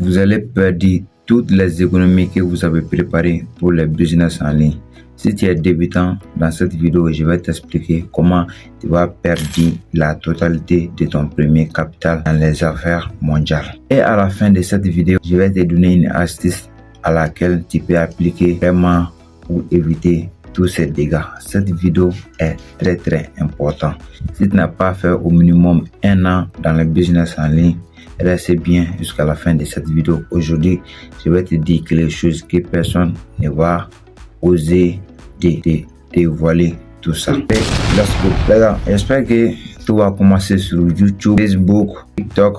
vous allez perdre toutes les économies que vous avez préparées pour les business en ligne. Si tu es débutant, dans cette vidéo, je vais t'expliquer comment tu vas perdre la totalité de ton premier capital dans les affaires mondiales. Et à la fin de cette vidéo, je vais te donner une astuce à laquelle tu peux appliquer vraiment pour éviter tous ces dégâts. Cette vidéo est très importante. Si tu n'as pas fait au minimum 1 an dans le business en ligne, reste bien jusqu'à la fin de cette vidéo. Aujourd'hui, je vais te dire que les choses que personne ne va oser dévoiler tout ça. Let's go. Les gars, j'espère que tout va commencer sur YouTube, Facebook, TikTok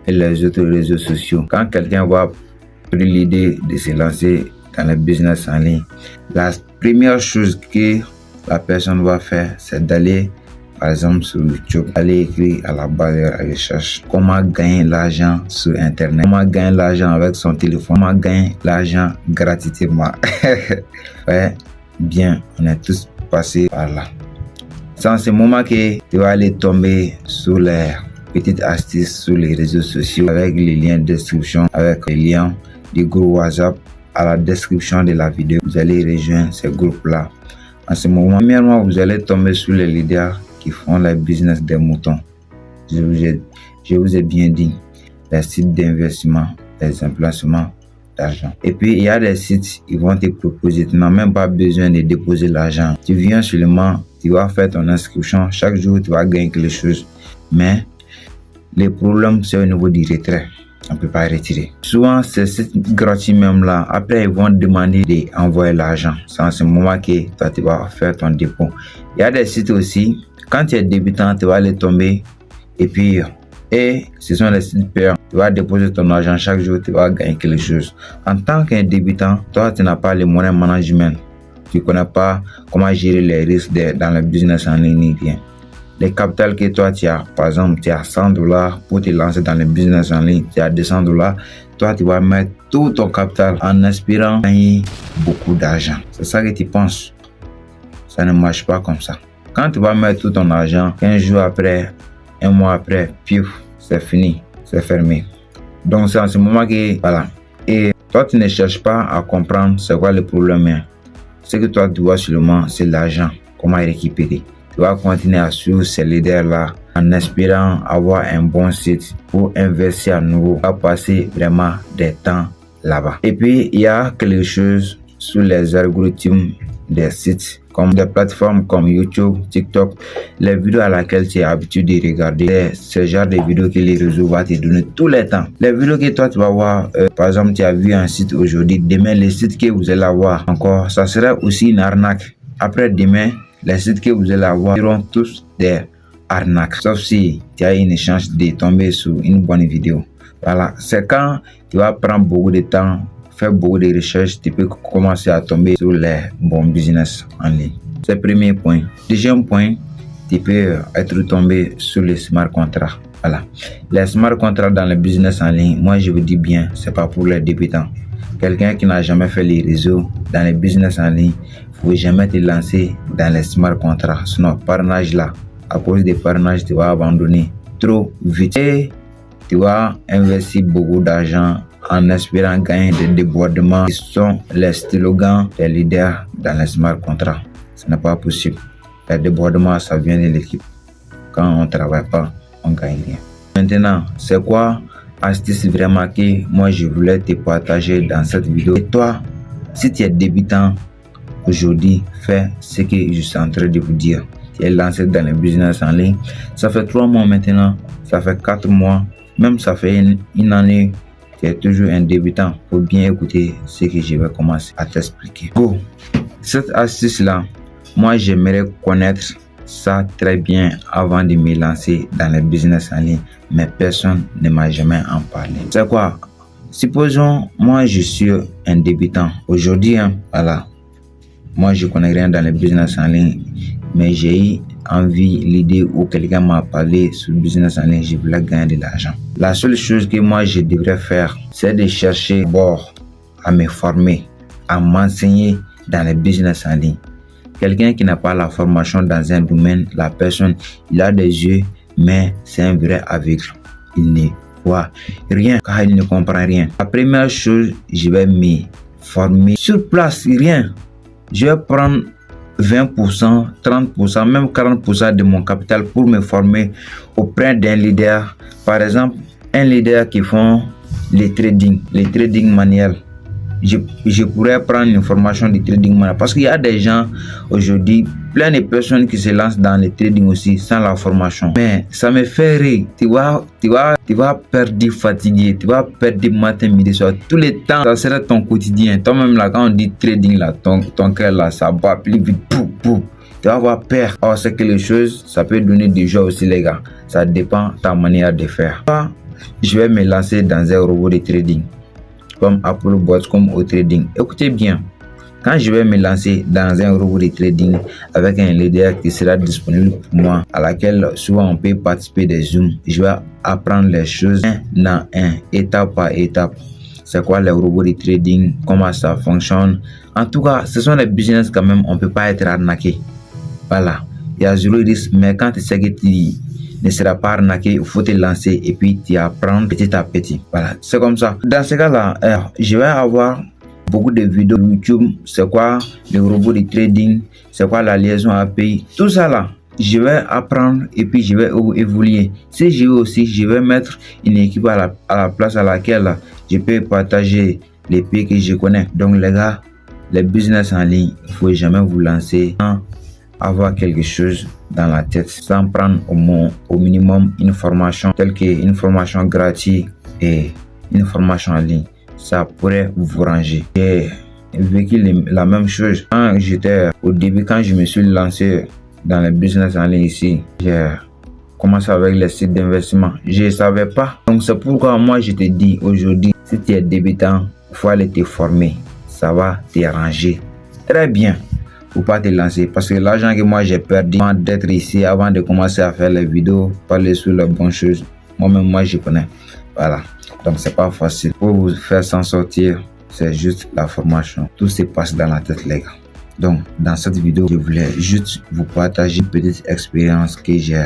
et les autres réseaux sociaux. Quand quelqu'un va prendre l'idée de se lancer dans le business en ligne, la première chose que la personne va faire, c'est d'aller par exemple sur YouTube, aller écrire à la barre de recherche comment gagner l'argent sur internet, comment gagner l'argent avec son téléphone, comment gagner l'argent gratuitement. Ouais, bien, on est tous passés par là. C'est en ce moment que tu vas aller tomber sur les petites astuces sur les réseaux sociaux avec les liens de description, avec les liens du groupe WhatsApp à la description de la vidéo. Vous allez rejoindre ce groupe-là. En ce moment, premièrement, vous allez tomber sur les leaders qui font le business des moutons. Je vous ai bien dit, les sites d'investissement, les emplacements d'argent. Et puis, il y a des sites, ils vont te proposer, tu n'as même pas besoin de déposer l'argent. Tu viens seulement, tu vas faire ton inscription. Chaque jour, tu vas gagner quelque chose. Mais, le problème, c'est au niveau du retrait. On ne peut pas retirer. Souvent, ces sites gratuits même là, après, ils vont demander d'envoyer l'argent. C'est en ce moment que toi, tu vas faire ton dépôt. Il y a des sites aussi, quand tu es débutant, tu vas aller tomber et puis, ce sont les sites payants. Tu vas déposer ton argent chaque jour, tu vas gagner quelque chose. En tant qu'un débutant, toi, tu n'as pas le money management. Tu ne connais pas comment gérer les risques dans le business en ligne ni rien. Les capitales que toi tu as, par exemple, tu as $100 pour te lancer dans le business en ligne, tu as $200, toi tu vas mettre tout ton capital en espérant gagner beaucoup d'argent. C'est ça que tu penses. Ça ne marche pas comme ça. Quand tu vas mettre tout ton argent, 15 jours après, 1 mois après, pif, c'est fini, c'est fermé. Donc c'est en ce moment que, voilà. Et toi tu ne cherches pas à comprendre c'est quoi le problème. Ce que toi tu vois seulement, c'est l'argent, comment récupérer. Tu vas continuer à suivre ces leaders-là en espérant avoir un bon site pour investir à nouveau. Tu vas passer vraiment des temps là-bas. Et puis, il y a quelque chose sur les algorithmes des sites, comme des plateformes comme YouTube, TikTok, les vidéos à laquelle tu es habitué de regarder. C'est ce genre de vidéos que les réseaux vont te donner tous les temps. Les vidéos que toi, tu vas voir, par exemple, tu as vu un site aujourd'hui, demain, les sites que vous allez avoir encore, ça sera aussi une arnaque. Après demain, les sites que vous allez avoir seront tous des arnaques. Sauf si tu as une chance de tomber sur une bonne vidéo. Voilà, c'est quand tu vas prendre beaucoup de temps, faire beaucoup de recherches, tu peux commencer à tomber sur les bons business en ligne. C'est le premier point. Deuxième point, tu peux être tombé sur les smart contracts. Voilà. Les smart contracts dans le business en ligne, moi je vous dis bien, c'est pas pour les débutants. Quelqu'un qui n'a jamais fait les réseaux dans le business en ligne, il ne faut jamais te lancer dans les smart contracts. Sinon, parrainage là, à cause des parrainages, tu vas abandonner trop vite. Et tu vas investir beaucoup d'argent en espérant gagner des débordements qui sont les slogans des leaders dans les smart contracts. Ce n'est pas possible. Les débordements, ça vient de l'équipe. Quand on ne travaille pas, on ne gagne rien. Maintenant, c'est quoi astuce vraiment que moi je voulais te partager dans cette vidéo? Et toi, si tu es débutant, aujourd'hui, fais ce que je suis en train de vous dire. Tu es lancé dans le business en ligne. Ça fait 3 mois maintenant, ça fait 4 mois, même ça fait une année. Tu es toujours un débutant. Pour bien écouter ce que je vais commencer à t'expliquer. Go. Cette astuce-là, moi j'aimerais connaître ça très bien avant de me lancer dans le business en ligne, mais personne ne m'a jamais en parlé. C'est quoi? Supposons, moi je suis un débutant. Aujourd'hui, voilà. Moi, je connais rien dans le business en ligne, mais j'ai eu envie, l'idée où quelqu'un m'a parlé sur le business en ligne, je voulais gagner de l'argent. La seule chose que moi, je devrais faire, c'est de chercher d'abord à me former, à m'enseigner dans le business en ligne. Quelqu'un qui n'a pas la formation dans un domaine, la personne, il a des yeux, mais c'est un vrai aveugle. Il ne quoi? Rien, car il ne comprend rien. La première chose, je vais me former sur place, rien. Je vais prendre 20%, 30%, même 40% de mon capital pour me former auprès d'un leader. Par exemple, un leader qui font les trading manuel. Je pourrais prendre une formation de trading manuel parce qu'il y a des gens aujourd'hui, plein de personnes qui se lancent dans le trading aussi sans la formation. Mais ça me fait rire. Tu vas perdre fatigué, tu vas perdre matin, midi, soir. Tout le temps, ça sera ton quotidien. Toi-même là, quand on dit trading là, ton cœur là, ça bat plus vite. Tu vas avoir peur. Or, c'est quelque chose, ça peut donner du joie aussi, les gars. Ça dépend de ta manière de faire. Je vais me lancer dans un robot de trading, comme Apple Bots, comme au trading. Écoutez bien, quand je vais me lancer dans un robot de trading avec un leader qui sera disponible pour moi, à laquelle souvent on peut participer des Zooms, je vais apprendre les choses un à un, étape par étape. C'est quoi les robots de trading, comment ça fonctionne. En tout cas, ce sont des business quand même, on ne peut pas être arnaqué. Voilà, il y a zéro risque, mais quand tu sais que tu ne seras pas arnaqué, il faut te lancer et puis tu apprends petit à petit. Voilà, c'est comme ça. Dans ce cas-là, je vais avoir beaucoup de vidéos YouTube. C'est quoi le robot de trading, c'est quoi la liaison API, tout ça là. Je vais apprendre et puis je vais évoluer. Si je veux aussi, je vais mettre une équipe à la place à laquelle je peux partager les pays que je connais. Donc les gars, les business en ligne, il ne faut jamais vous lancer sans avoir quelque chose dans la tête, sans prendre au minimum une formation telle qu'une formation gratuite et une formation en ligne. Ça pourrait vous ranger. J'ai vécu la même chose quand j'étais au début, quand je me suis lancé dans le business en ligne ici. J'ai commencé avec les sites d'investissement. Je ne savais pas. Donc c'est pourquoi moi je te dis aujourd'hui, si tu es débutant, il faut aller te former. Ça va te ranger très bien pour pas te lancer. Parce que l'argent que moi j'ai perdu avant d'être ici, avant de commencer à faire les vidéos, parler sur les bonnes choses, moi-même moi je connais. Voilà. Donc c'est pas facile. Pour vous faire s'en sortir, c'est juste la formation. Tout se passe dans la tête, les gars. Donc dans cette vidéo, je voulais juste vous partager une petite expérience que j'ai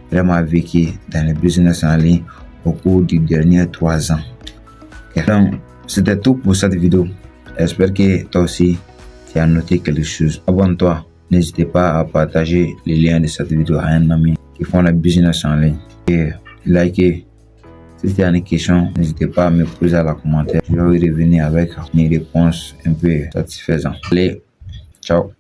vraiment vécue dans le business en ligne au cours des derniers 3 ans. Okay. Donc c'était tout pour cette vidéo. J'espère que toi aussi tu as noté quelque chose. Abonne-toi. N'hésitez pas à partager les liens de cette vidéo à un ami qui font le business en ligne. Et likez. Si tu as une question, n'hésitez pas à me poser à la commentaire. Je vais revenir avec une réponse un peu satisfaisante. Allez, ciao.